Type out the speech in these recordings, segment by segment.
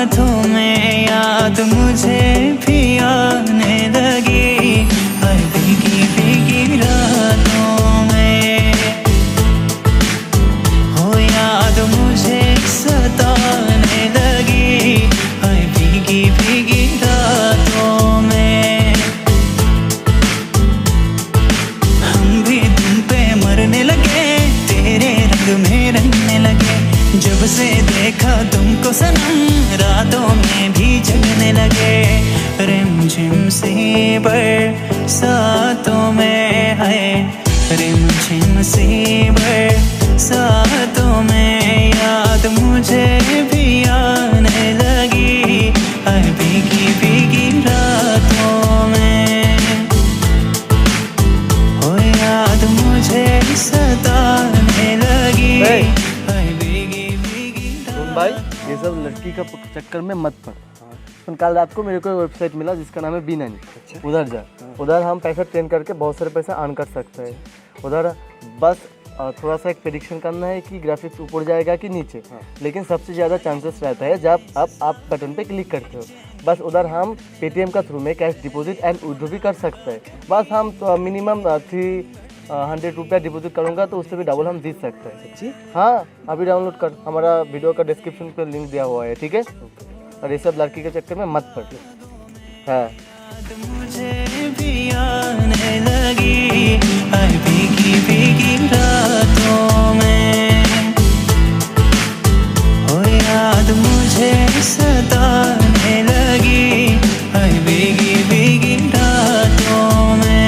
हाथों में याद मुझे भी आने लगी, हर भीगी भीगी रातों में हो याद मुझे सताने लगी, हर भीगी भीगी रातों में। हम भी तुम पे मरने लगे, तेरे रंग में रंगने लगे, जब से देखा तुमको सनम रातों में भी जगने लगे। रिमझिम सी बरसातों में है, रिमझिम सी बरसातों में याद मुझे भी आने लगी, हर भीगी भीगी रातों में हो याद मुझे सताने लगी, हर भीगी भीगी भाई ये सब लड़की का चक्कर में मत पड़। तो कल रात को मेरे को एक वेबसाइट मिला जिसका नाम है बीनानी। अच्छा। उधर जा, उधर हम पैसा ट्रेन करके बहुत सारे पैसा अर्न कर सकते हैं। उधर बस थोड़ा सा एक प्रेडिक्शन करना है कि ग्राफिक्स ऊपर जाएगा कि नीचे। हाँ। लेकिन सबसे ज़्यादा चांसेस रहता है जब आप बटन पे क्लिक करते हो। बस उधर हम पेटीएम का थ्रू में कैश डिपॉजिट एंड विड्रॉ भी कर सकते हैं। बस हम तो मिनिमम 300 रुपया डिपॉजिट करूँगा तो उससे भी डबल हम जीत सकते हैं। जी हाँ, अभी डाउनलोड कर, हमारा वीडियो का डिस्क्रिप्शन पे लिंक दिया हुआ है, ठीक है। और ये सब लड़की के चक्कर में मत पड़। हाँ मुझे भी आने लगी, हर भीगी भीगी रातों में हो याद मुझे सताने लगी, हर भीगी भीगी रातों में।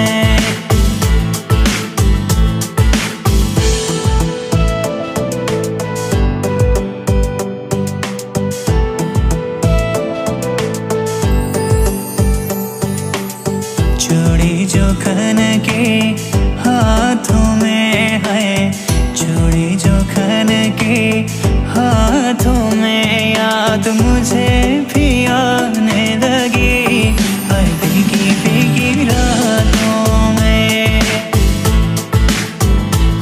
चूड़ी जो खन के हाथों में है, चूड़ी जो खन के हाथों में याद मुझे भी आने लगी, हर भीगी भीगी रातों में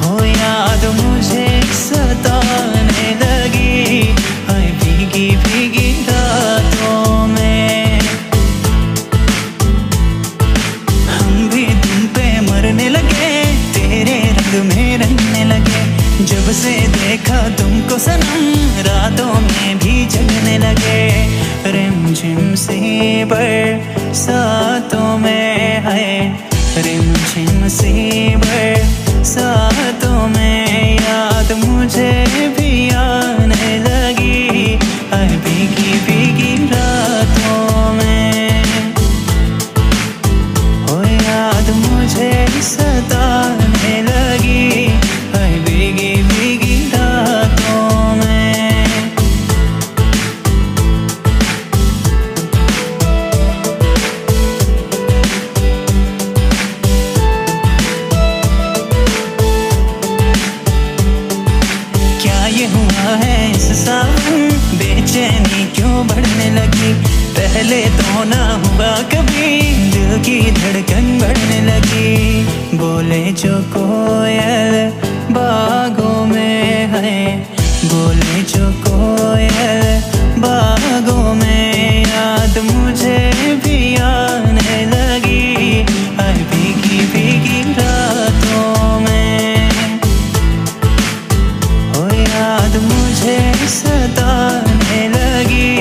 हो याद मुझे सताने लगी, हर भीगी भीगी रातों में। हम भी तुम पे मरने लगे, तेरे रंग में रंगने लगे, जब से देखा तुमको सनम रातों में भी जगने लगे। रिमझिम सी बरसातों में है, रिमझिम सी बरसातों में याद मुझे भी आने लगी, हर भीगी भीगी रातों में हो याद मुझे सताने लगी, हर भीगी भीगी रातों में। क्या ये हुआ है इस सावन, बेचैनी क्यों बढ़ने लगी, पहले तो ना हुआ कभी, दिल की धड़कन बढ़ने लगी। बोले जो कोयल बागों में है, बोले जो कोयल बागों में याद मुझे भी आने लगी, हर भीगी भीगी रातों में हो याद मुझे सताने लगी,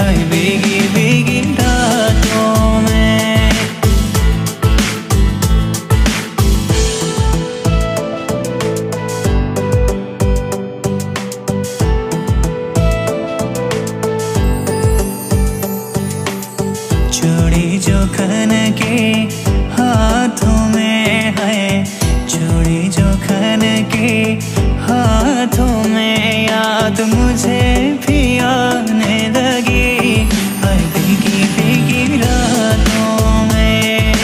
हर भीगी भीगी रातों में। चूड़ी जो खन के हाथों में है, चूड़ी जो खन के हाथों में याद मुझे भी आने लगी, हर भीगी भीगी रातों में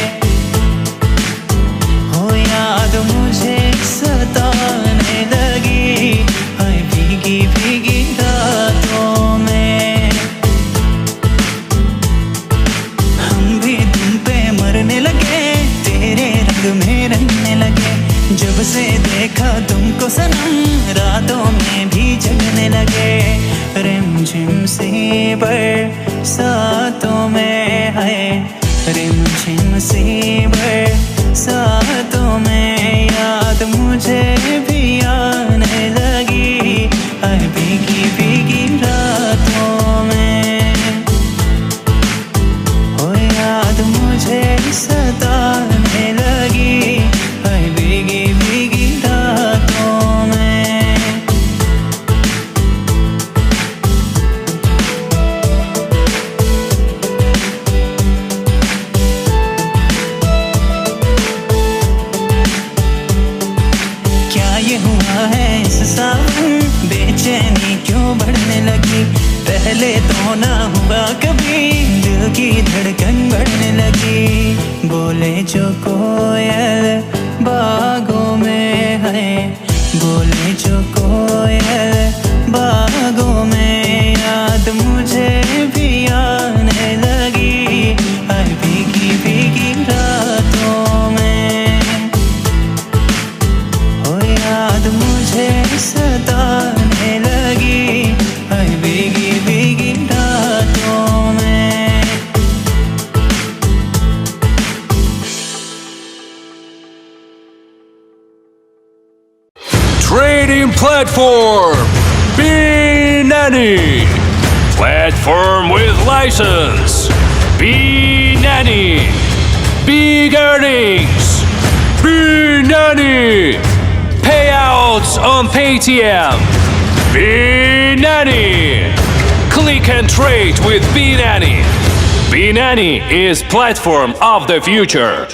हो याद मुझे सताने लगी, हर भीगी भीगी रातों में। हम भी तुम पे मरने लगे, तेरे रंग में रंगने लगे, जब से देखा तुमको सनम रातों में भी जगने लगे। रिमझिम सी बरसातों में है, रिमझिम सी बरसातों में याद मुझे भी आने लगी, है भीगी भीगी रातों में, हो याद मुझे सताने लगी, है भीगी भीगी रातों में। क्या ये हुआ है इस सावन, बेचैनी क्यों बढ़ने लगी, पहले तो ना हुआ कभी, दिल की धड़कन बढ़ने लगी। बोले जो कोयल बागों में है, बोले जो कोयल बागों में याद मुझे भी आने लगी, है भीगी भीगी रातों में, हो याद मुझे सताने लगी, है भीगी भीगी रातों में। Trading platform B-Nanny. Platform with license B-Nanny. Big earnings B-Nanny. Payouts on Paytm B-Nanny. Click and trade with B-Nanny. B-Nanny is platform of the future.